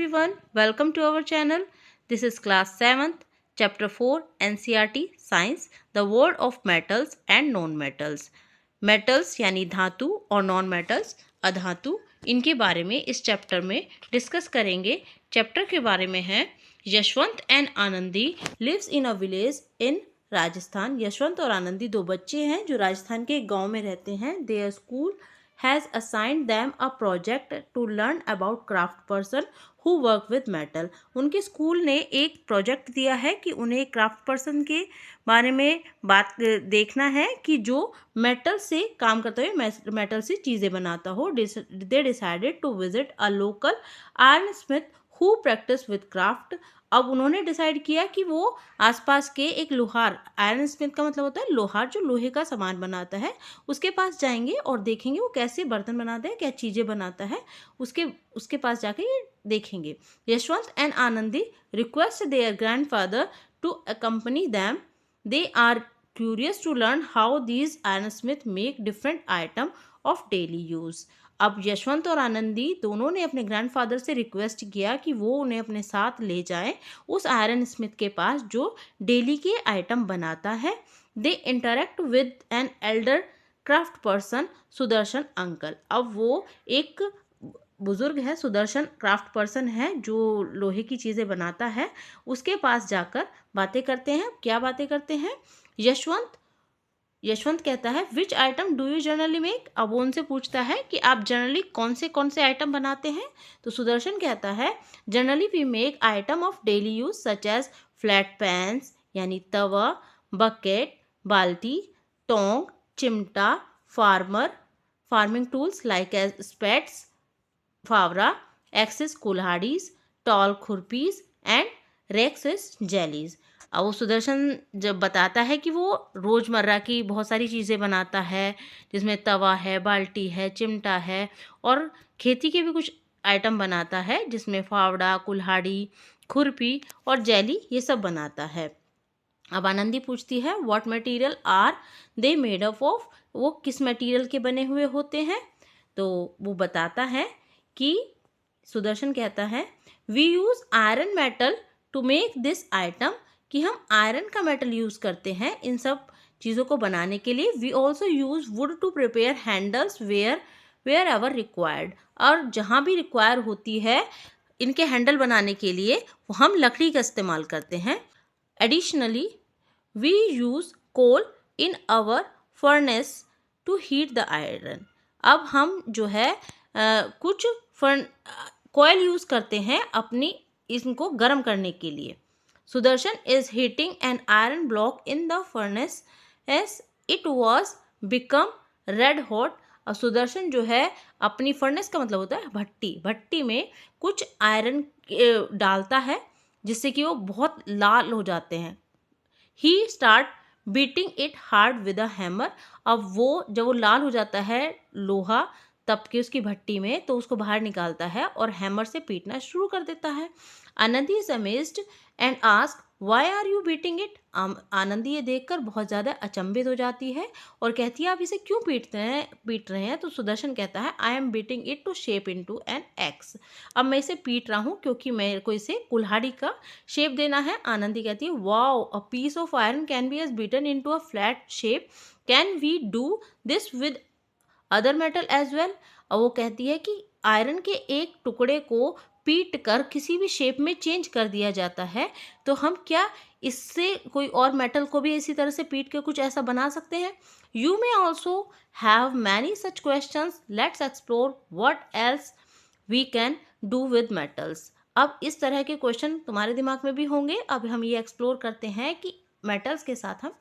everyone, welcome to our channel. This is class 7th, chapter 4 NCERT Science, the world of metals and non-metals. Metals यानी धातु और non metals अधातु, इनके बारे में इस चैप्टर में डिस्कस करेंगे। चैप्टर के बारे में है Yashwant and Anandi lives in a village in Rajasthan. Yashwant और आनंदी दो बच्चे हैं जो राजस्थान के एक गांव में रहते हैं। Their school has assigned them a project to learn about craft person who work with metal। उनके स्कूल ने एक प्रोजेक्ट दिया है कि उन्हें क्राफ्ट पर्सन के बारे में बात देखना है कि जो मेटल से काम करता है, मेटल से चीज़ें बनाता हो। They decided to visit a local iron smith who practice with craft. अब उन्होंने डिसाइड किया कि वो आसपास के एक लोहार, आयरन स्मिथ का मतलब होता है लोहार, जो लोहे का सामान बनाता है, उसके पास जाएंगे और देखेंगे वो कैसे बर्तन बनाता है, क्या चीज़ें बनाता है, उसके पास जाके ये देखेंगे। Yashwant and Anandi request their grandfather to accompany them. They are curious to learn how these iron smith make different item of daily use. अब यशवंत और आनंदी दोनों ने अपने ग्रैंडफादर से रिक्वेस्ट किया कि वो उन्हें अपने साथ ले जाएं उस आयरन स्मिथ के पास जो डेली के आइटम बनाता है। They interact with an elder craft person Sudarshan uncle. अब वो एक बुजुर्ग है, सुदर्शन क्राफ्ट पर्सन है जो लोहे की चीज़ें बनाता है, उसके पास जाकर बातें करते हैं। क्या बातें करते हैं? यशवंत कहता है विच item do you generally make. अब वो उनसे पूछता है कि आप जनरली कौन से आइटम बनाते हैं। तो सुदर्शन कहता है generally we make item of daily use such as flat pans यानी तवा, बकेट, बाल्टी, टोंग, चिमटा, farming tools like as spades, फावरा, एक्सिस कुल्हाड़ीज, टॉल खुरपीज एंड रेक्सिस जेलीज। अब वो सुदर्शन जब बताता है कि वो रोज़मर्रा की बहुत सारी चीज़ें बनाता है, जिसमें तवा है, बाल्टी है, चिमटा है, और खेती के भी कुछ आइटम बनाता है जिसमें फावड़ा, कुल्हाड़ी, खुरपी और जेली, ये सब बनाता है। अब आनंदी पूछती है what material are they made up of, वो किस मटेरियल के बने हुए होते हैं। तो वो बताता है कि सुदर्शन कहता है we use iron metal to make this item, कि हम आयरन का मेटल यूज़ करते हैं इन सब चीज़ों को बनाने के लिए। We also use wood to prepare handles wherever required, और जहाँ भी रिक्वायर होती है इनके हैंडल बनाने के लिए वो हम लकड़ी का इस्तेमाल करते हैं। Additionally we use coal in our furnace to heat the iron. अब हम जो है कुछ कोयल यूज़ करते हैं अपनी इनको गर्म करने के लिए। Sudarshan is heating an iron block in the furnace S it was become red hot. और सुदर्शन जो है अपनी फर्नेस का मतलब होता है भट्टी में कुछ आयरन डालता है जिससे कि वो बहुत लाल हो जाते हैं। He start beating it hard with a hammer. अब वो जब वो लाल हो जाता है लोहा तब के उसकी भट्टी में, तो उसको बाहर निकालता है और हैमर से पीटना शुरू कर देता है। Anandi is amazed and ask why are you beating it. Anandi ये देखकर बहुत ज़्यादा अचंभित हो जाती है और कहती है आप इसे क्यों पीट रहे हैं। तो सुदर्शन कहता है I am beating it to shape into an axe. अब मैं इसे पीट रहा हूँ क्योंकि मेरे को इसे कुल्हाड़ी का शेप देना है। आनंदी कहती है wow, a piece of iron can be as beaten into a flat shape, can we do this with other metal as well. और वो कहती है कि आयरन के एक टुकड़े को पीट कर किसी भी शेप में चेंज कर दिया जाता है, तो हम क्या इससे कोई और मेटल को भी इसी तरह से पीट के कुछ ऐसा बना सकते हैं। You may also have many such questions, let's explore what else we can do with metals. अब इस तरह के क्वेश्चन तुम्हारे दिमाग में भी होंगे। अब हम ये एक्सप्लोर करते हैं कि मेटल्स के साथ हम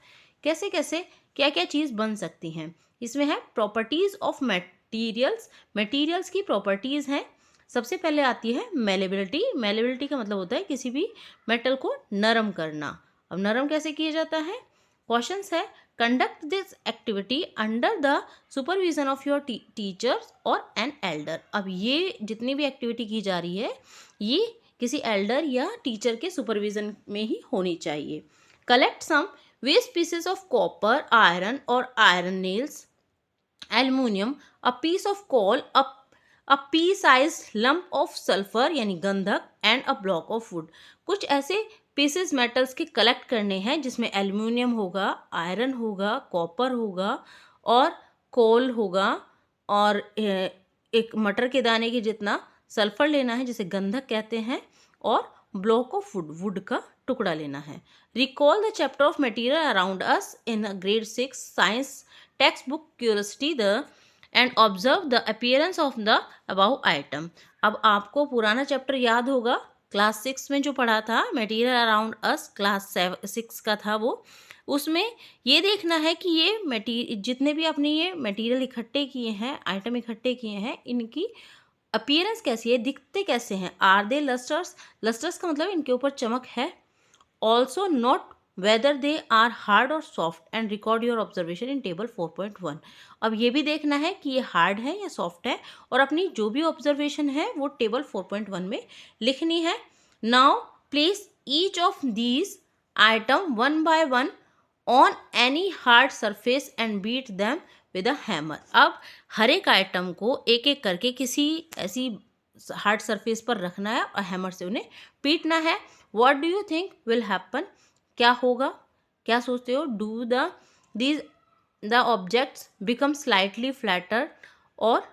कैसे कैसे क्या क्या चीज़ बन सकती हैं। इसमें है प्रॉपर्टीज़ ऑफ मटेरियल्स की प्रॉपर्टीज़ हैं। सबसे पहले आती है मेलेबिलिटी का मतलब होता है किसी भी मेटल को नरम करना। अब नरम कैसे किया जाता है? क्वेश्चंस है conduct this activity under the supervision of your teachers और एन एल्डर। अब ये जितनी भी एक्टिविटी की जा रही है ये किसी एल्डर या टीचर के सुपरविजन में ही होनी चाहिए। Collect some waste pieces of copper, iron और iron nails, aluminium, a piece of coal, a pea size lump of sulphur यानी गंधक and a block of wood. कुछ ऐसे पीसेस मेटल्स के कलेक्ट करने हैं जिसमें एल्यूमिनियम होगा, आयरन होगा, कॉपर होगा और कोल होगा, और एक मटर के दाने के जितना सल्फर लेना है जिसे गंधक कहते हैं, और ब्लॉक ऑफ वुड, वुड का टुकड़ा लेना है। Recall the chapter of material around us in grade 6 science text book curiosity the end observe the appearance of the above item. अब आपको पुराना चैप्टर याद होगा, क्लास 6 में जो पढ़ा था मटेरियल अराउंड अस, क्लास 6 का था वो। उसमें ये देखना है कि ये जितने भी आपने ये मटेरियल इकट्ठे किए हैं, आइटम इकट्ठे किए हैं, इनकी अपीयरेंस कैसी है, दिखते कैसे हैं। आर दे लस्टर्स, लस्टर्स का मतलब इनके ऊपर चमक है। Also note whether they are hard और soft and record your observation in table 4.1। अब ये भी देखना है कि ये हार्ड है या सॉफ्ट है, और अपनी जो भी ऑब्जर्वेशन है वो टेबल 4.1 में लिखनी है। Now place each of these item one by one on any hard surface and beat them with a hammer. अब हर एक आइटम को एक एक करके किसी ऐसी हार्ड सरफेस पर रखना है और हैमर से उन्हें पीटना है। What do you think will happen, क्या होगा, क्या सोचते हो। Do the objects become slightly flatter और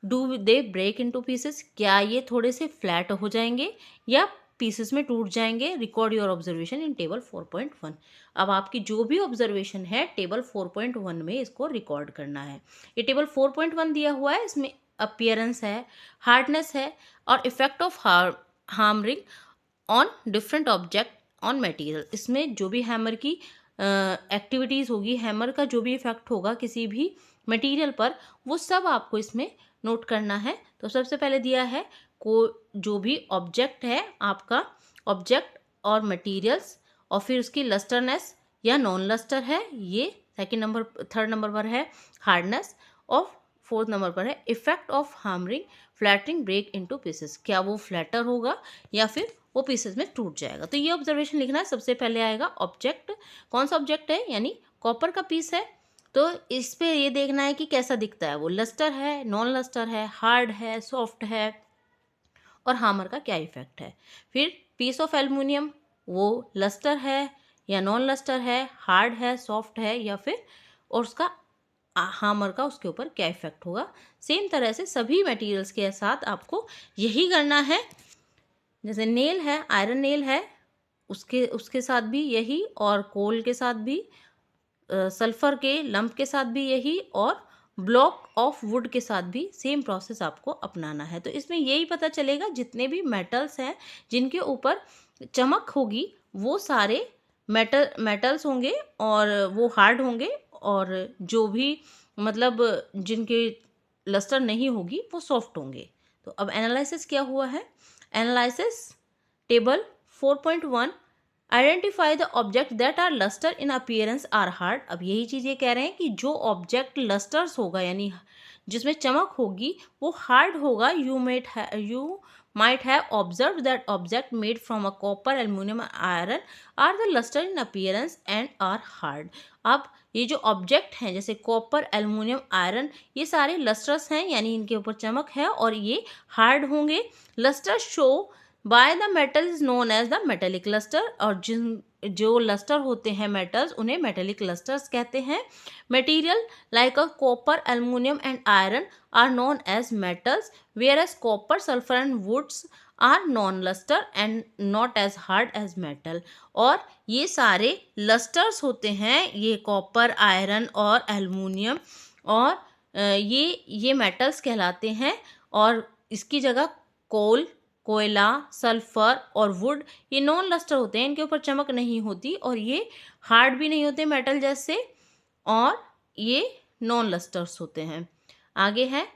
do they break into pieces, क्या ये थोड़े से फ्लैट हो जाएंगे या पीसेस में टूट जाएंगे। Record your observation in table 4.1। अब आपकी जो भी ऑब्जर्वेशन है टेबल 4.1 में इसको रिकॉर्ड करना है। ये टेबल 4.1 दिया हुआ है, इसमें अपीयरेंस है, हार्डनेस है और effect of hammering on different object on material. इसमें जो भी हैमर की एक्टिविटीज़ होगी, हैमर का जो भी इफेक्ट होगा किसी भी मटेरियल पर, वो सब आपको इसमें नोट करना है। तो सबसे पहले दिया है को जो भी ऑब्जेक्ट है आपका, ऑब्जेक्ट और मटेरियल्स, और फिर उसकी लस्टरनेस या नॉन लस्टर है, ये थर्ड नंबर पर है हार्डनेस, और फोर्थ नंबर पर है effect of hammering flattering break into pieces, क्या वो फ्लैटर होगा या फिर वो पीसेस में टूट जाएगा। तो ये ऑब्जर्वेशन लिखना है। सबसे पहले आएगा ऑब्जेक्ट, कौन सा ऑब्जेक्ट है, यानी कॉपर का पीस है, तो इस पे ये देखना है कि कैसा दिखता है, वो लस्टर है, नॉन लस्टर है, हार्ड है, सॉफ्ट है, और हामर का क्या इफेक्ट है। फिर पीस ऑफ एल्युमिनियम, वो लस्टर है या नॉन लस्टर है, हार्ड है, सॉफ्ट है, या फिर और उसका हामर का उसके ऊपर क्या इफेक्ट होगा। सेम तरह से सभी मटेरियल्स के साथ आपको यही करना है। जैसे नेल है, आयरन नेल है, उसके साथ भी यही, और कोल के साथ भी, सल्फर के लंप के साथ भी यही, और ब्लॉक ऑफ वुड के साथ भी सेम प्रोसेस आपको अपनाना है। तो इसमें यही पता चलेगा जितने भी मेटल्स हैं जिनके ऊपर चमक होगी वो सारे मेटल्स होंगे और वो हार्ड होंगे, और जो भी मतलब जिनके लस्टर नहीं होगी वो सॉफ्ट होंगे। तो अब एनालिसिस क्या हुआ है। Analysis table 4.1, identify the object that are lustre in appearance are hard. अब यही चीज़ ये कह रहे हैं कि जो ऑब्जेक्ट लस्टर्स होगा यानी जिसमें चमक होगी वो हार्ड होगा। You might have observed that object made from a copper, aluminum, iron are the luster in appearance and are hard। अब ये जो ऑब्जेक्ट हैं जैसे कॉपर, एल्युमिनियम, आयरन, ये सारे लस्टर्स हैं यानी इनके ऊपर चमक है और ये हार्ड होंगे। Lustre show by the metal is known as the metallic lustre, और जो लस्टर होते हैं मेटल्स उन्हें मेटेलिक लस्टर्स कहते हैं। Material like a copper, aluminium and iron are known as metals, whereas copper, sulfur and woods are non-luster and not as hard as metal। और ये सारे लस्टर्स होते हैं, ये कॉपर, आयरन और एल्युमिनियम, और ये मेटल्स कहलाते हैं। और इसकी जगह कोल, कोयला, सल्फर और वुड ये नॉन लस्टर होते हैं, इनके ऊपर चमक नहीं होती और ये हार्ड भी नहीं होते मेटल जैसे, और ये नॉन लस्टर्स होते हैं। आगे है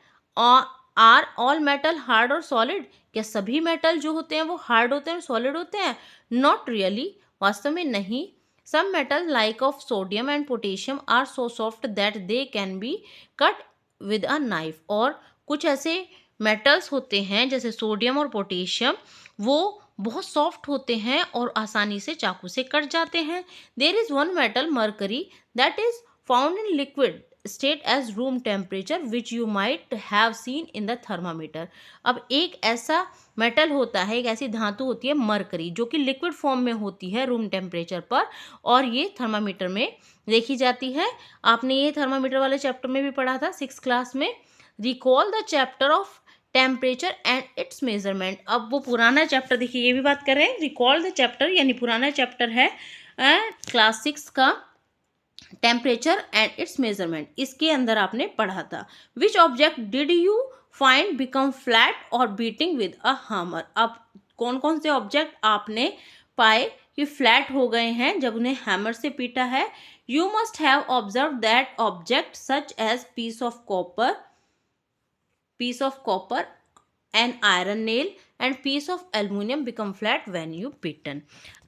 आर ऑल मेटल हार्ड और सॉलिड, क्या सभी मेटल जो होते हैं वो हार्ड होते हैं और सॉलिड होते हैं। नॉट रियली, वास्तव में नहीं। Some metal like of sodium and potassium are so soft that they can be cut with a knife, और कुछ ऐसे मेटल्स होते हैं जैसे सोडियम और पोटेशियम, वो बहुत सॉफ्ट होते हैं और आसानी से चाकू से कट जाते हैं। There is one metal mercury that is found in liquid state as room temperature which you might have seen in the thermometer. अब एक ऐसा मेटल होता है, एक ऐसी धातु होती है मरकरी, जो कि लिक्विड फॉर्म में होती है रूम टेम्परेचर पर, और ये थर्मामीटर में देखी जाती है. आपने ये थर्मामीटर वाले चैप्टर में भी पढ़ा था 6th क्लास में. Recall the chapter of temperature and it's measurement. अब वो पुराना चैप्टर, देखिए ये भी बात कर रहे हैं, रिकॉल द चैप्टर यानी पुराना चैप्टर है क्लास 6 का, टेम्परेचर एंड इट्स मेजरमेंट. इसके अंदर आपने पढ़ा था. Which object did you find become flat और बीटिंग विद अ हैमर. अब कौन कौन से ऑब्जेक्ट आपने पाए कि फ्लैट हो गए हैं जब उन्हें हैमर से पीटा है. You must have observe that object such as piece of copper an iron nail and piece of aluminum become flat when you beaten.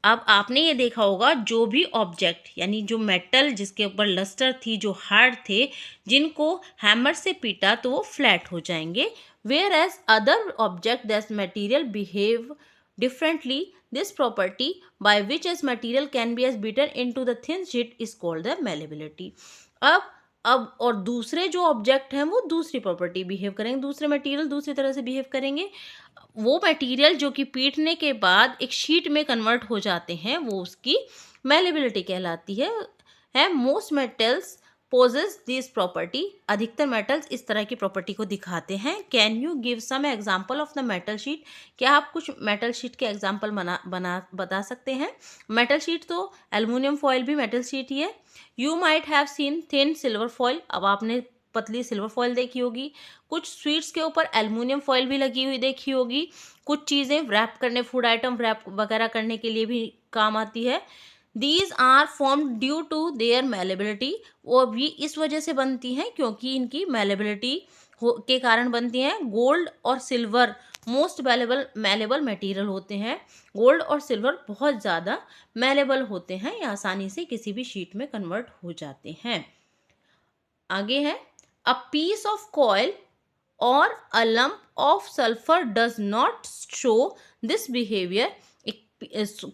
अब आपने ये देखा होगा, जो भी ऑब्जेक्ट यानी जो मेटल जिसके ऊपर लस्टर थी, जो हार्ड थे, जिनको हैमर से पीटा तो वो फ्लैट हो जाएंगे. Whereas other object that material behave differently. This property by which as material can be as beaten into the thin sheet is called the malleability. अब और दूसरे जो ऑब्जेक्ट हैं वो दूसरी प्रॉपर्टी बिहेव करेंगे, दूसरे मटेरियल दूसरी तरह से बिहेव करेंगे. वो मटेरियल जो कि पीटने के बाद एक शीट में कन्वर्ट हो जाते हैं, वो उसकी मेलेबिलिटी कहलाती है. Most metals possess this property. अधिकतर मेटल्स इस तरह की प्रॉपर्टी को दिखाते हैं. Can you give some example of the metal sheet. क्या आप कुछ मेटल शीट के एग्जाम्पल बता सकते हैं. मेटल शीट तो एल्युमिनियम फॉयल भी मेटल शीट ही है. You might have seen thin silver foil. अब आपने पतली सिल्वर फॉयल देखी होगी. कुछ स्वीट्स के ऊपर एल्युमिनियम फॉयल भी लगी हुई देखी होगी. कुछ चीज़ें रैप करने, फूड आइटम रैप वगैरह करने के लिए भी काम आती है. These are formed due to their malleability. वो भी इस वजह से बनती हैं क्योंकि इनकी malleability के कारण बनती हैं. गोल्ड और सिल्वर मोस्ट मैलेबल मटेरियल होते हैं. गोल्ड और सिल्वर बहुत ज़्यादा मैलेबल होते हैं, ये आसानी से किसी भी शीट में कन्वर्ट हो जाते हैं. आगे है, अ पीस ऑफ कॉयल और a lump of sulphur does not show this behaviour.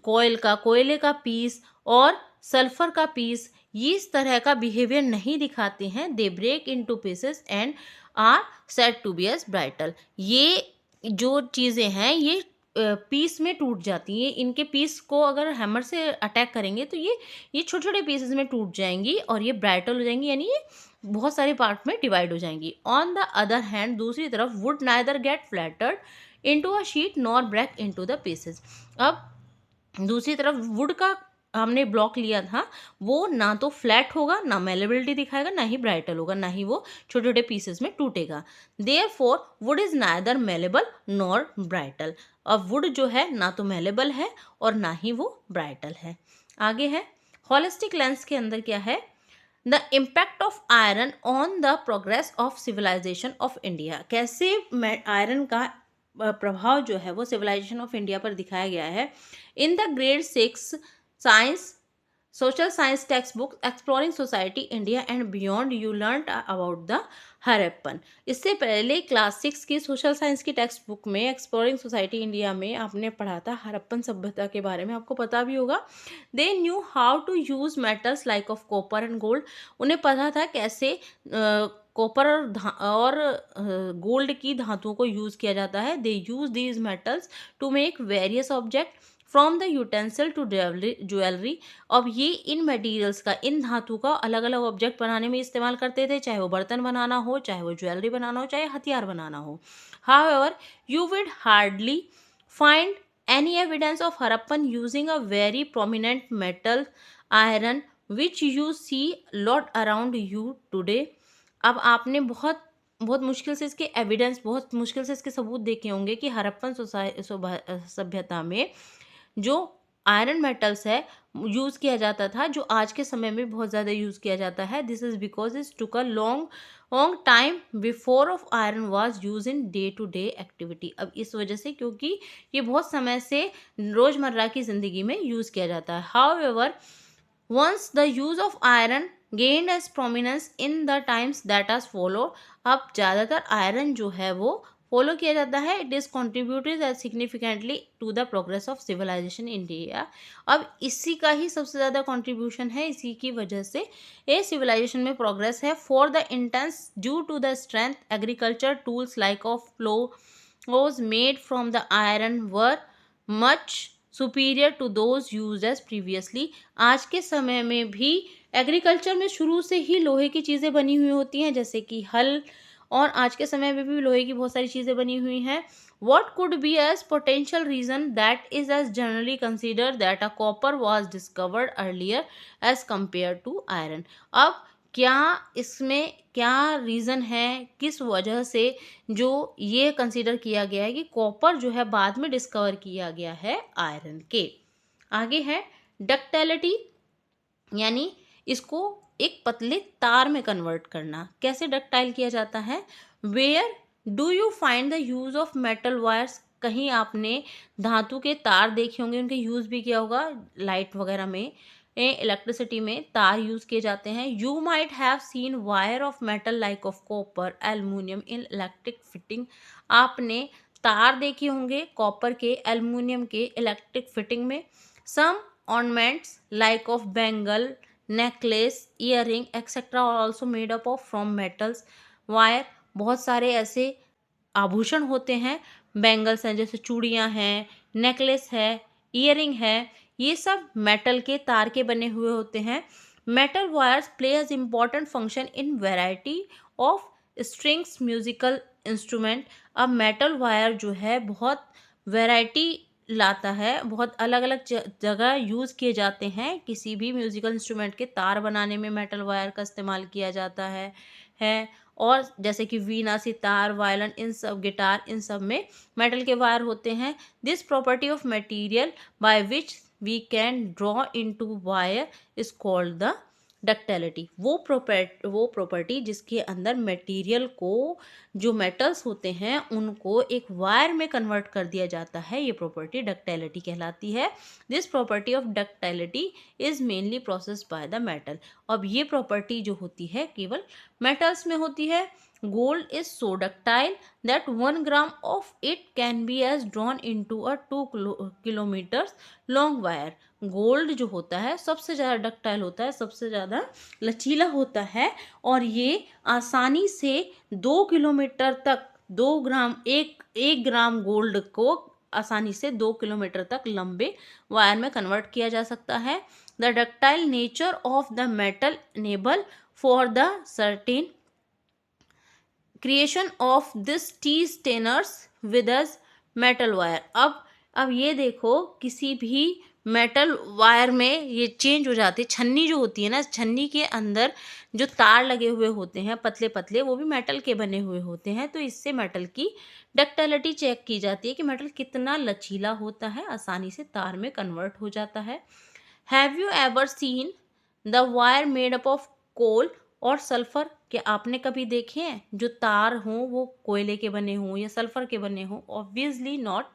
कोयले का पीस और सल्फर का पीस ये इस तरह का बिहेवियर नहीं दिखाते हैं. They break into pieces and are said to be as brittle. ये जो चीज़ें हैं ये पीस में टूट जाती हैं. इनके पीस को अगर हैमर से अटैक करेंगे तो ये छोटे छोटे पीसेस में टूट जाएंगी और ये ब्राइटल हो जाएंगी, यानी ये बहुत सारे पार्ट में डिवाइड हो जाएंगी. ऑन द अदर हैंड, दूसरी तरफ, wood neither get flattered into a sheet nor break into the pieces. अब दूसरी तरफ वुड का हमने ब्लॉक लिया था, वो ना तो फ्लैट होगा, ना मेलेबिलिटी दिखाएगा, ना ही ब्राइटल होगा, ना ही वो छोटे छोटे पीसेस में टूटेगा. Therefore wood is neither malleable nor brittle. अब वुड जो है ना तो मेलेबल है और ना ही वो ब्राइटल है. आगे है, होलिस्टिक लेंस के अंदर क्या है, the impact of iron on the progress of civilisation of India. कैसे आयरन का प्रभाव जो है वो सिविलाइजेशन ऑफ इंडिया पर दिखाया गया है. In the grade 6 science social science text book exploring society India and beyond you learn about the Harappan. इससे पहले क्लास 6 की सोशल साइंस की टेक्स्ट बुक में एक्सप्लोरिंग सोसाइटी इंडिया में आपने पढ़ा था हरप्पन सभ्यता के बारे में, आपको पता भी होगा. They knew how to use metals like of copper and gold. उन्हें पता था कैसे कॉपर और गोल्ड की धातुओं को यूज़ किया जाता है. They use these metals to make various object from the utensil to jewellery. अब ये इन मटेरियल्स का, इन धातु का अलग अलग ऑब्जेक्ट बनाने में इस्तेमाल करते थे, चाहे वो बर्तन बनाना हो, चाहे वो ज्वेलरी बनाना हो, चाहे हथियार बनाना हो. However you would hardly find any evidence of Harappan using a very prominent metal iron which you see lot around you today. अब आपने बहुत मुश्किल से इसके एविडेंस, बहुत मुश्किल से इसके सबूत देखे होंगे कि हरप्पन सभ्यता में जो आयरन मेटल्स है यूज़ किया जाता था, जो आज के समय में बहुत ज़्यादा यूज़ किया जाता है. This is because it took a long time before of iron was use in day to day activity. अब इस वजह से, क्योंकि ये बहुत समय से रोज़मर्रा की ज़िंदगी में यूज़ किया जाता है. However once the use of iron gained as prominence in the times that has followed. अब ज़्यादातर आयरन जो है वो फॉलो किया जाता है, it is contributed significantly to the progress of civilisation in India. अब इसी का ही सबसे ज़्यादा कॉन्ट्रीब्यूशन है, इसी की वजह से ये सिविलाइजेशन में प्रोग्रेस है। For the intense due to the strength agriculture tools like of ploughs made from the iron were much superior to those used as previously. आज के समय में भी एग्रीकल्चर में शुरू से ही लोहे की चीज़ें बनी हुई होती हैं, जैसे कि हल, और आज के समय में भी लोहे की बहुत सारी चीज़ें बनी हुई हैं। What could be as potential reason that is as generally considered that a copper was discovered earlier as compared to iron? अब क्या इसमें क्या रीज़न है, किस वजह से जो ये कंसीडर किया गया है कि कॉपर जो है बाद में डिस्कवर किया गया है आयरन के। आगे है डक्टिलिटी, यानी इसको एक पतले तार में कन्वर्ट करना। कैसे डक्टाइल किया जाता है? Where do you find the use of metal wires? कहीं आपने धातु के तार देखे होंगे, उनके यूज़ भी किया होगा लाइट वगैरह में, इलेक्ट्रिसिटी में तार यूज़ किए जाते हैं। You might have seen wire of metal like of copper aluminium in electric fitting. आपने तार देखे होंगे कॉपर के, एल्युमिनियम के इलेक्ट्रिक फिटिंग में। सम ornaments like of bangle, necklace, earring etc are also made up of from metals wire। बहुत सारे ऐसे आभूषण होते हैं, बैंगल्स हैं जैसे चूड़ियाँ हैं, नेकलेस है, ईयरिंग है, ये सब मेटल के तार के बने हुए होते हैं। Metal wires play as important function in variety of strings musical instrument. अब मेटल वायर जो है बहुत वैरायटी लाता है, बहुत अलग अलग जगह यूज़ किए जाते हैं। किसी भी म्यूज़िकल इंस्ट्रूमेंट के तार बनाने में मेटल वायर का इस्तेमाल किया जाता है। और जैसे कि वीणा, सितार, वायलिन, इन सब, गिटार, इन सब में मेटल के वायर होते हैं। This property of material by which we can draw into wire is called the ductility. वो प्रॉपर्टी जिसके अंदर मटेरियल को, जो मेटल्स होते हैं उनको एक वायर में कन्वर्ट कर दिया जाता है, ये प्रॉपर्टी डक्टिलिटी कहलाती है। This property of ductility is mainly processed bye the metal. अब ये प्रॉपर्टी जो होती है केवल मेटल्स में होती है। Gold is so ductile that 1 gram of it can be as drawn into a 2 kilometres long wire. Gold जो होता है सबसे ज़्यादा डक्टाइल होता है, सबसे ज़्यादा लचीला होता है, और ये आसानी से 2 किलोमीटर तक 1 ग्राम गोल्ड को आसानी से 2 किलोमीटर तक लंबे वायर में कन्वर्ट किया जा सकता है। The ductile nature of the metal enable for the certain creation of this T strainers with us metal wire. अब ये देखो, किसी भी मेटल वायर में ये चेंज हो जाती है। छन्नी जो होती है ना, छन्नी के अंदर जो तार लगे हुए होते हैं पतले पतले, वो भी मेटल के बने हुए होते हैं। तो इससे मेटल की डक्टिलिटी चेक की जाती है कि मेटल कितना लचीला होता है, आसानी से तार में कन्वर्ट हो जाता है। Have you ever seen the wire made up of coal और सल्फर? क्या आपने कभी देखे हैं जो तार हों वो कोयले के बने हों या सल्फर के बने हों? Obviously not.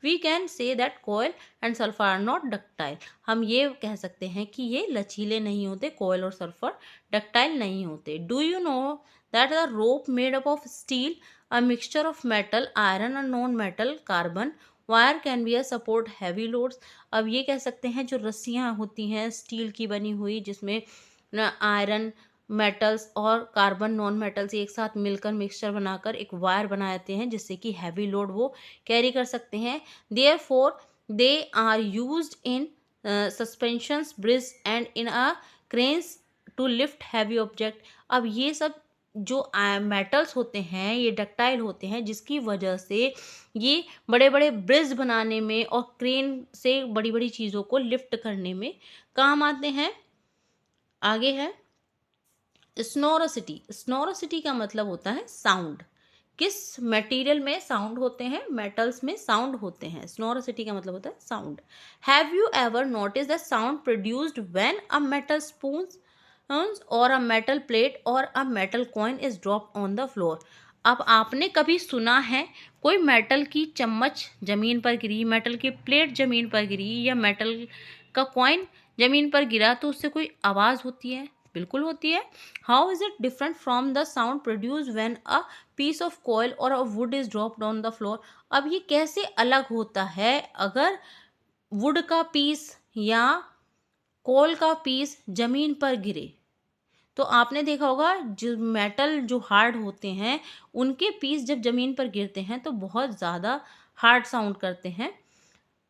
We can say that coal and sulphur are not ductile. हम ये कह सकते हैं कि ये लचीले नहीं होते, कोयल और सल्फर डक्टाइल नहीं होते। Do you know that the rope made up of steel, a mixture of metal, iron और non metal carbon wire can be a support heavy loads. अब ये कह सकते हैं जो रस्सियाँ होती हैं स्टील की बनी हुई, जिसमें आयरन, मेटल्स और कार्बन नॉन मेटल्स एक साथ मिलकर मिक्सचर बनाकर एक वायर बनाते हैं, जिससे कि हैवी लोड वो कैरी कर सकते हैं। Therefore they are used in suspensions, bridge and in a cranes to lift heavy object. अब ये सब जो मेटल्स होते हैं ये डक्टाइल होते हैं, जिसकी वजह से ये बड़े बड़े ब्रिज बनाने में और क्रेन से बड़ी बड़ी चीज़ों को लिफ्ट करने में काम आते हैं। आगे है स्नोरोसिटी। स्नोरोसिटी का मतलब होता है साउंड। किस मटेरियल में साउंड होते हैं? मेटल्स में साउंड होते हैं। स्नोरोसिटी का मतलब होता है sound. Have you ever notice the sound produced when a metal spoon और अ मेटल प्लेट और a metal coin is dropped on the floor? अब आपने कभी सुना है कोई मेटल की चम्मच ज़मीन पर गिरी, मेटल की प्लेट ज़मीन पर गिरी या मेटल का कॉइन ज़मीन पर गिरा तो उससे कोई आवाज़ होती है? बिल्कुल होती है। How is it different from the sound produce when a piece of coil और a wood is dropped on the floor. अब ये कैसे अलग होता है अगर वुड का पीस या कोल का पीस जमीन पर गिरे। तो आपने देखा होगा जो मेटल जो हार्ड होते हैं उनके पीस जब जमीन पर गिरते हैं तो बहुत ज़्यादा हार्ड साउंड करते हैं।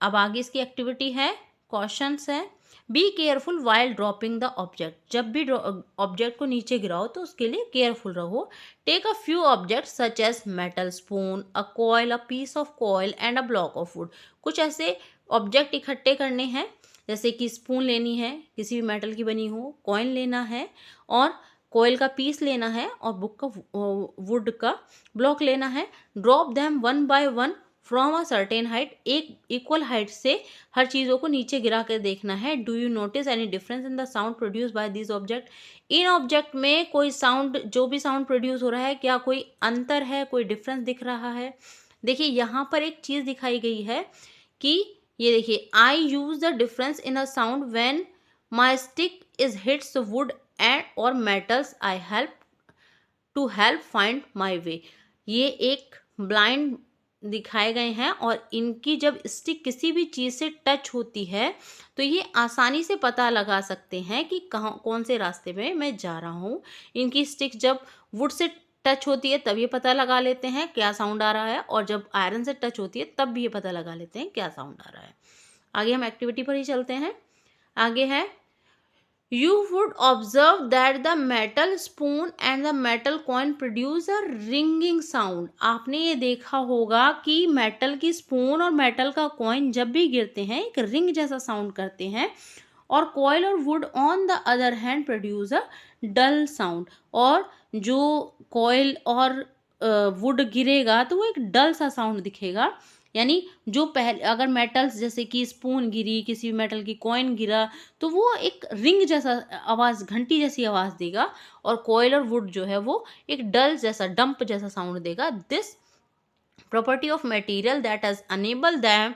अब आगे इसकी एक्टिविटी है, क्वेश्चंस हैं। Be careful while dropping the object. जब भी ऑब्जेक्ट को नीचे गिराओ तो उसके लिए केयरफुल रहो। Take a few object such as metal spoon, a coil, a piece of coil and a block of wood. कुछ ऐसे ऑब्जेक्ट इकट्ठे करने हैं, जैसे कि स्पून लेनी है किसी भी मेटल की बनी हो, कॉइन लेना है और कॉयल का पीस लेना है और वुड का ब्लॉक लेना है। Drop them one by one from a certain height. एक इक्वल हाइट से हर चीज़ों को नीचे गिरा कर देखना है। Do you notice any difference in the sound produce by this object. In object में कोई साउंड, जो भी साउंड प्रोड्यूस हो रहा है, क्या कोई अंतर है, कोई डिफरेंस दिख रहा है। देखिए यहाँ पर एक चीज़ दिखाई गई है कि ये देखिए, I use the difference in a sound when my stick is hits wood and और metals I help to help find my way. ये एक ब्लाइंड दिखाए गए हैं और इनकी जब स्टिक किसी भी चीज़ से टच होती है तो ये आसानी से पता लगा सकते हैं कि कहाँ कौन से रास्ते में मैं जा रहा हूँ। इनकी स्टिक जब वुड से टच होती है तब ये पता लगा लेते हैं क्या साउंड आ रहा है, और जब आयरन से टच होती है तब भी ये पता लगा लेते हैं क्या साउंड आ रहा है। आगे हम एक्टिविटी पर ही चलते हैं। आगे है, you would observe that the metal spoon and the metal coin produce a ringing sound। आपने ये देखा होगा कि मेटल की स्पून और मेटल का कॉइन जब भी गिरते हैं एक रिंग जैसा साउंड करते हैं, और कॉयल और wood on the other hand produce a dull sound. और जो कॉयल और वुड गिरेगा तो वो एक डल सा साउंड दिखेगा। यानी जो पहले अगर मेटल्स जैसे कि स्पून गिरी, किसी मेटल की कॉइन गिरा, तो वो एक रिंग जैसा आवाज़, घंटी जैसी आवाज़ देगा, और कॉयल और वुड जो है वो एक डल जैसा, डंप जैसा साउंड देगा। This property of material that has enabled them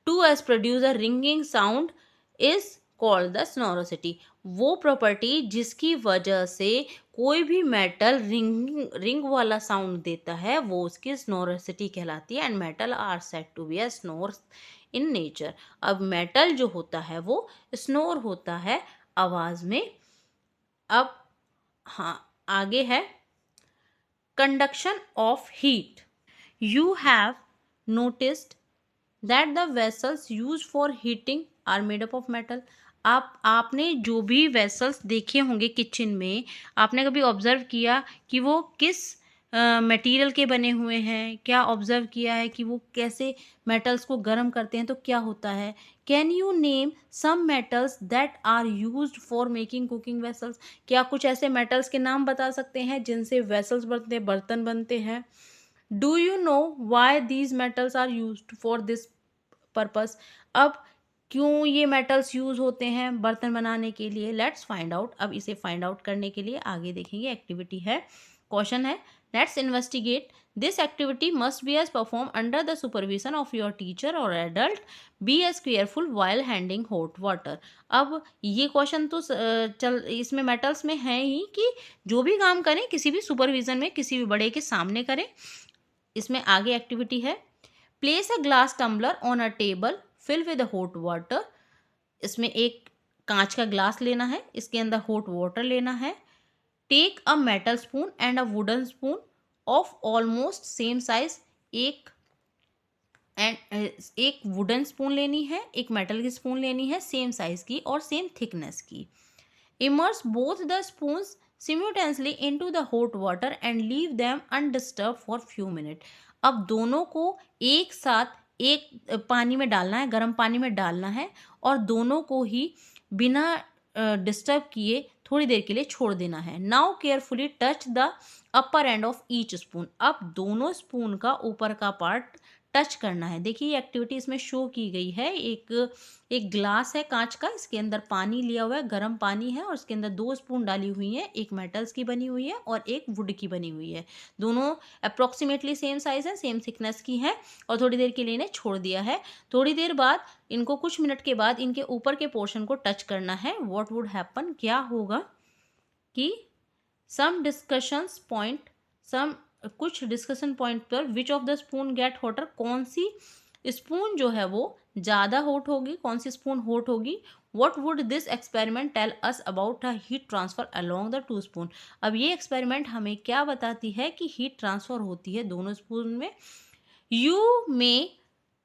to as produce a ringing sound is called the sonority। वो प्रॉपर्टी जिसकी वजह से कोई भी मेटल रिंग वाला साउंड देता है वो उसकी स्नोरोसिटी कहलाती है। And metal are said to be a sonorous in nature. अब मेटल जो होता है वो स्नोर होता है आवाज़ में। अब हाँ, आगे है conduction of heat. You have noticed that the vessels used for heating are made up of metal। आपने जो भी वेसल्स देखे होंगे किचन में, आपने कभी ऑब्जर्व किया कि वो किस मटेरियल के बने हुए हैं? क्या ऑब्जर्व किया है कि वो कैसे मेटल्स को गर्म करते हैं तो क्या होता है? Can you name some metals that are used for making cooking vessels. क्या कुछ ऐसे मेटल्स के नाम बता सकते हैं जिनसे वेसल्स बनते हैं, बर्तन बनते हैं। Do you know why these metals are used for this purpose। अब क्यों ये मेटल्स यूज होते हैं बर्तन बनाने के लिए, लेट्स फाइंड आउट। अब इसे फाइंड आउट करने के लिए आगे देखेंगे, एक्टिविटी है, क्वेश्चन है, let's investigate. This activity must be as perform under the supervision of your teacher और adult. Be as careful while handling hot water. अब ये क्वेश्चन तो इसमें मेटल्स में है ही कि जो भी काम करें किसी भी सुपरविजन में, किसी भी बड़े के सामने करें। इसमें आगे एक्टिविटी है, place a glass tumbler on a table fill with hot water. इसमें एक कांच का ग्लास लेना है, इसके अंदर हॉट वाटर लेना है। Take a metal spoon and a wooden spoon of almost same size. एक वुडन स्पून लेनी है, एक मेटल की स्पून लेनी है, सेम साइज की और सेम थिकनेस की। Immerse both the spoons simultaneously into the hot water and leave them undisturbed for few minutes। अब दोनों को एक साथ एक पानी में डालना है, गर्म पानी में डालना है, और दोनों को ही बिना डिस्टर्ब किए थोड़ी देर के लिए छोड़ देना है। Now carefully touch the upper end of each spoon. अब दोनों स्पून का ऊपर का पार्ट टच करना है। देखिए ये एक्टिविटी इसमें शो की गई है। एक ग्लास है कांच का, इसके अंदर पानी लिया हुआ है, गर्म पानी है, और इसके अंदर 2 स्पून डाली हुई हैं, एक मेटल्स की बनी हुई है और एक वुड की बनी हुई है। दोनों अप्रॉक्सीमेटली सेम साइज है, सेम थिकनेस की है, और थोड़ी देर के लिए इन्हें छोड़ दिया है। थोड़ी देर बाद इनको, कुछ मिनट के बाद इनके ऊपर के पोर्शन को टच करना है। व्हाट वुड हैपन, क्या होगा। कि कुछ डिस्कशन पॉइंट पर which of the spoon get hotter, कौन सी स्पून जो है वो ज़्यादा हॉट होगी, कौन सी स्पून हॉट होगी। What would this experiment tell us about a heat transfer along the two spoon. अब ये एक्सपेरिमेंट हमें क्या बताती है कि हीट ट्रांसफर होती है दोनों स्पून में। You may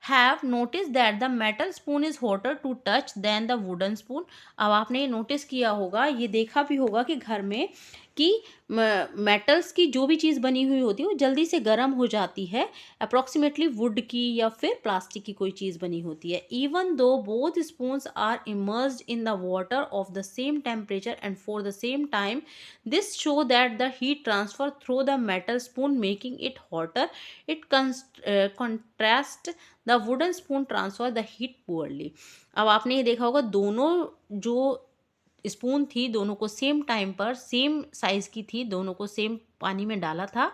have notice that the metal spoon is hotter to touch than the wooden spoon. अब आपने ये नोटिस किया होगा, ये देखा भी होगा कि घर में कि मेटल्स की जो भी चीज़ बनी हुई होती है वो जल्दी से गर्म हो जाती है, अप्रॉक्सीमेटली वुड की या फिर प्लास्टिक की कोई चीज़ बनी होती है। Even though both spoons are immersed in the water of the same temperature and for the same time, this show that the heat transfer through the metal spoon making it hotter. It contrast the wooden spoon transfer the heat poorly. अब आपने ये देखा होगा, दोनों जो spoon थी दोनों को सेम टाइम पर सेम साइज़ की थी, दोनों को सेम पानी में डाला था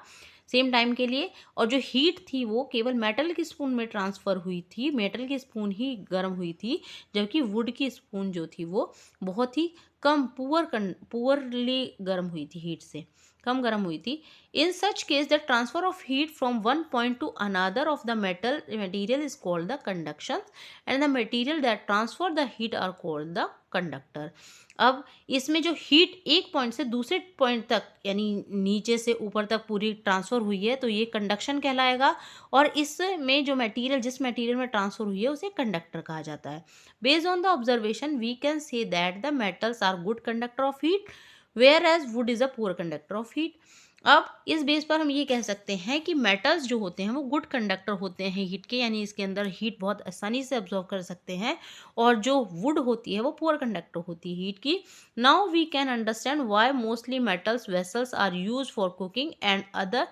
सेम टाइम के लिए, और जो हीट थी वो केवल मेटल की स्पून में ट्रांसफ़र हुई थी, मेटल की स्पून ही गर्म हुई थी, जबकि वुड की स्पून जो थी वो बहुत ही कम पुअरली गर्म हुई थी, हीट से कम गर्म हुई थी। In such case the transfer of heat from one point to another of the metal material is called the conduction and the material that transfer the heat are called the conductor. अब इसमें जो heat एक point से दूसरे point तक यानी नीचे से ऊपर तक पूरी ट्रांसफ़र हुई है तो ये कंडक्शन कहलाएगा, और इसमें जो मटेरियल जिस मटेरियल में ट्रांसफ़र हुई है उसे कंडक्टर कहा जाता है। Based on the observation we can say that the metals are good conductor of heat whereas wood is a poor conductor of heat. अब इस बेस पर हम ये कह सकते हैं कि मेटल्स जो होते हैं वो गुड कंडक्टर होते हैं हीट के, यानी इसके अंदर हीट बहुत आसानी से अब्जॉर्व कर सकते हैं, और जो वुड होती है वो पुअर कंडक्टर होती है हीट की। Now we can understand why mostly metals vessels are use for cooking and other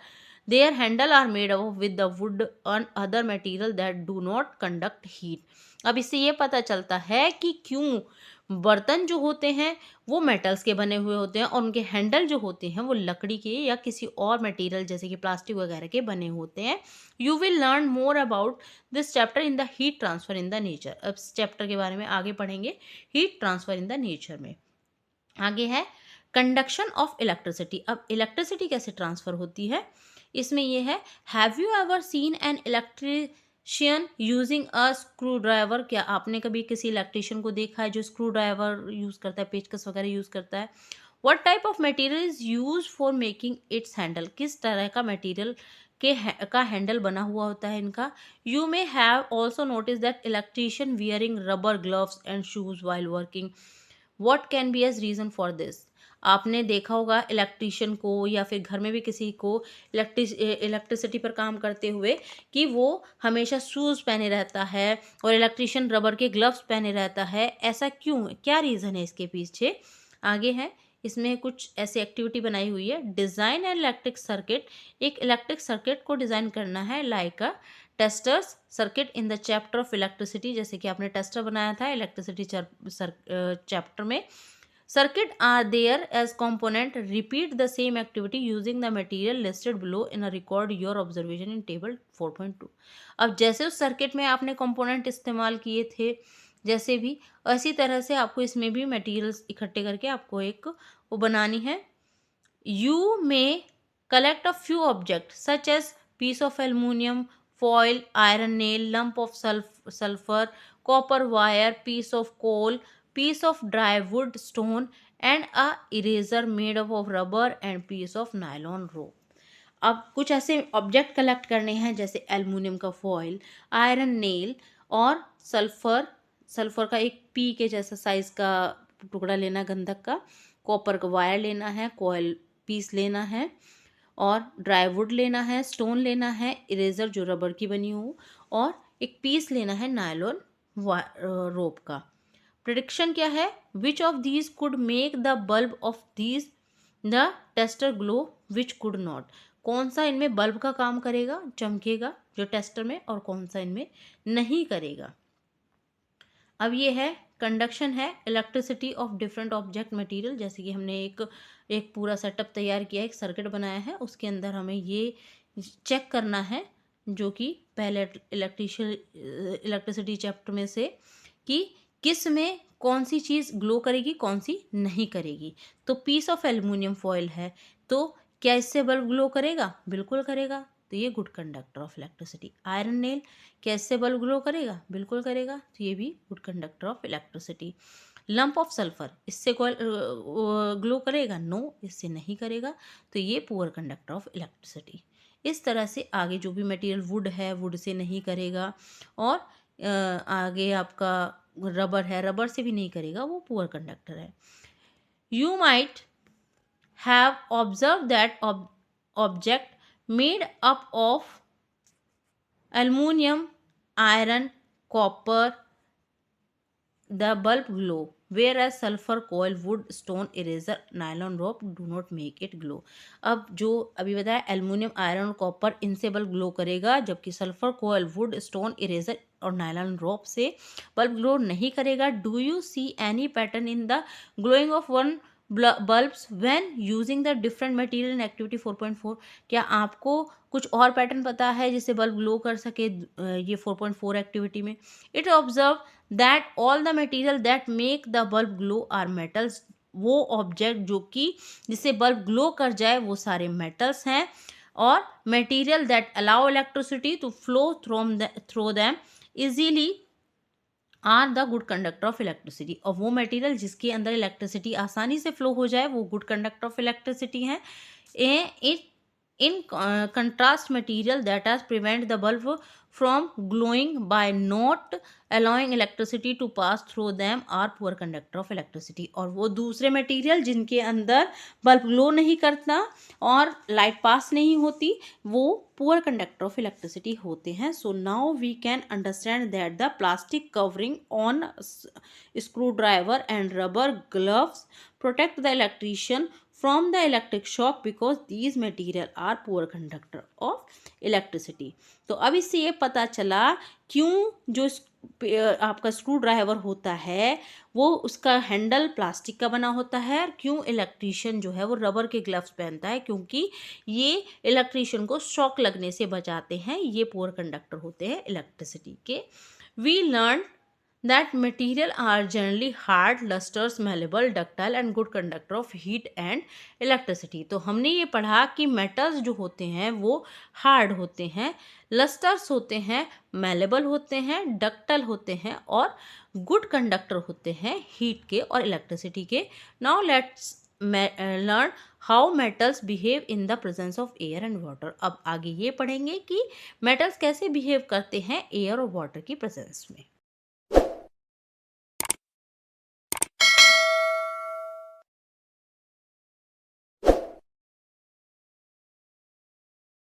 their handle are made of with the wood and other material that do not conduct heat. अब इससे ये पता चलता है कि क्यों बर्तन जो होते हैं वो मेटल्स के बने हुए होते हैं और उनके हैंडल जो होते हैं वो लकड़ी के या किसी और मटेरियल जैसे कि प्लास्टिक वगैरह के बने होते हैं। You will learn more about this chapter in the heat transfer in the nature. अब इस चैप्टर के बारे में आगे पढ़ेंगे, heat transfer in the nature में। आगे है कंडक्शन ऑफ इलेक्ट्रिसिटी। अब इलेक्ट्रिसिटी कैसे ट्रांसफर होती है, इसमें यह है, have you ever seen an electrician using a screw driver. क्या आपने कभी किसी इलेक्ट्रिशियन को देखा है जो स्क्रू ड्राइवर यूज़ करता है, पेचकस वगैरह यूज़ करता है। What type of material is use for making it's handle. किस तरह का मटेरियल का हैंडल बना हुआ होता है इनका। You may have also notice that electrician wearing rubber gloves and shoes while working. What can be as reason for this. आपने देखा होगा इलेक्ट्रिशियन को या फिर घर में भी किसी को इलेक्ट्रिसिटी पर काम करते हुए कि वो हमेशा शूज़ पहने रहता है और इलेक्ट्रिशियन रबर के ग्लव्स पहने रहता है। ऐसा क्यों, क्या रीज़न है इसके पीछे। आगे है, इसमें कुछ ऐसी एक्टिविटी बनाई हुई है, डिज़ाइन एन इलेक्ट्रिक सर्किट। एक इलेक्ट्रिक सर्किट को डिज़ाइन करना है like a testers circuit in the chapter of electricity. जैसे कि आपने टेस्टर बनाया था इलेक्ट्रिसिटी चैप्टर में। Circuit are there as component, repeat the same activity using the material listed below in a record your observation in table 4.2। अब जैसे उस circuit में आपने कंपोनेंट इस्तेमाल किए थे जैसे भी, इसी तरह से आपको इसमें भी मटेरियल्स इकट्ठे करके आपको एक वो बनानी है। You may collect a few object such as piece of aluminium foil, iron nail, lump of sulfur, copper wire, piece of coal, piece of dry wood, stone and a eraser made up of rubber and piece of nylon rope। अब कुछ ऐसे object collect करने हैं जैसे aluminium का foil, iron nail और sulphur का एक पी के जैसा साइज का टुकड़ा लेना गंधक का, कॉपर का वायर लेना है, कॉयल पीस लेना है और ड्राई वुड लेना है, स्टोन लेना है, इरेजर जो रबर की बनी हो और एक पीस लेना है नायलॉन रोप का। प्रेडिक्शन क्या है, which of these could make the bulb of these the tester glow which could not. कौन सा इनमें बल्ब का काम करेगा, चमकेगा जो टेस्टर में, और कौन सा इनमें नहीं करेगा। अब ये है कंडक्शन है elasticity of different object material. जैसे कि हमने एक पूरा सेटअप तैयार किया है, एक सर्किट बनाया है, उसके अंदर हमें ये चेक करना है जो कि पहले इलेक्ट्रिसिटी चैप्टर में से कि किस में कौन सी चीज़ ग्लो करेगी, कौन सी नहीं करेगी। तो पीस ऑफ एल्युमिनियम फॉयल है, तो क्या इससे बल्ब ग्लो करेगा? बिल्कुल करेगा, तो ये good conductor of electricity. Iron nail, क्या इससे बल्ब ग्लो करेगा? बिल्कुल करेगा, तो ये भी good conductor of electricity. Lump of sulphur, इससे ग्लो करेगा? नो, इससे नहीं करेगा, तो ये पुअर कंडक्टर ऑफ इलेक्ट्रिसिटी। इस तरह से आगे जो भी मटेरियल वुड है, वुड से नहीं करेगा, और आगे आपका रबर है, रबर से भी नहीं करेगा, वो पुअर कंडक्टर है। You might have observe that object made up of aluminium, iron, copper, the bulb glow, whereas sulfur coil, wood, stone, eraser, nylon rope do not make it glow। अब जो अभी बताया एल्युमिनियम, आयरन और copper, इनसे bulb glow करेगा, जबकि sulphur कोयल, wood, stone, eraser और नायलॉन रोप से बल्ब ग्लो नहीं करेगा। Do you see any pattern in the glowing of one bulbs when using the different material in activity 4.4? क्या आपको कुछ और पैटर्न पता है जिससे बल्ब ग्लो कर सके ये 4.4 एक्टिविटी में? It observe that all the material that make the bulb glow are metals. वो ऑब्जेक्ट जो कि जिससे बल्ब ग्लो कर जाए वो सारे मेटल्स हैं, और material that allow electricity to flow through them easily are the good conductor of electricity. और वो मटेरियल जिसके अंदर इलेक्ट्रिसिटी आसानी से फ्लो हो जाए वो गुड कंडक्टर ऑफ इलेक्ट्रिसिटी है। In contrast, material that has prevent the bulb from glowing by not allowing electricity to pass through them are poor conductor of electricity। और वो दूसरे मटेरियल जिनके अंदर बल्ब ग्लो नहीं करता और लाइट पास नहीं होती, वो पुअर कंडक्टर ऑफ इलेक्ट्रिसिटी होते हैं। So now we can understand that the plastic covering on screwdriver and rubber gloves protect the electrician from the electric shock because these material are poor conductor of electricity। तो अब इससे ये पता चला क्यों जो आपका स्क्रू ड्राइवर होता है वो उसका हैंडल प्लास्टिक का बना होता है, और क्यों इलेक्ट्रिशियन जो है वो रबर के ग्लव्स पहनता है, क्योंकि ये इलेक्ट्रिशियन को शॉक लगने से बचाते हैं। ये पुअर कंडक्टर होते हैं इलेक्ट्रिसिटी के। We learn that material are generally hard, lustrous, malleable, ductile and good conductor of heat and electricity। तो हमने ये पढ़ा कि मेटल्स जो होते हैं वो हार्ड होते हैं, लस्टर्स होते हैं, मैलेबल होते हैं, डक्टल होते हैं और गुड कंडक्टर होते हैं हीट के और इलेक्ट्रिसिटी के। Now let's learn how metals behave in the presence of air and water. अब आगे ये पढ़ेंगे कि मेटल्स कैसे बिहेव करते हैं एयर और वाटर की प्रेजेंस में।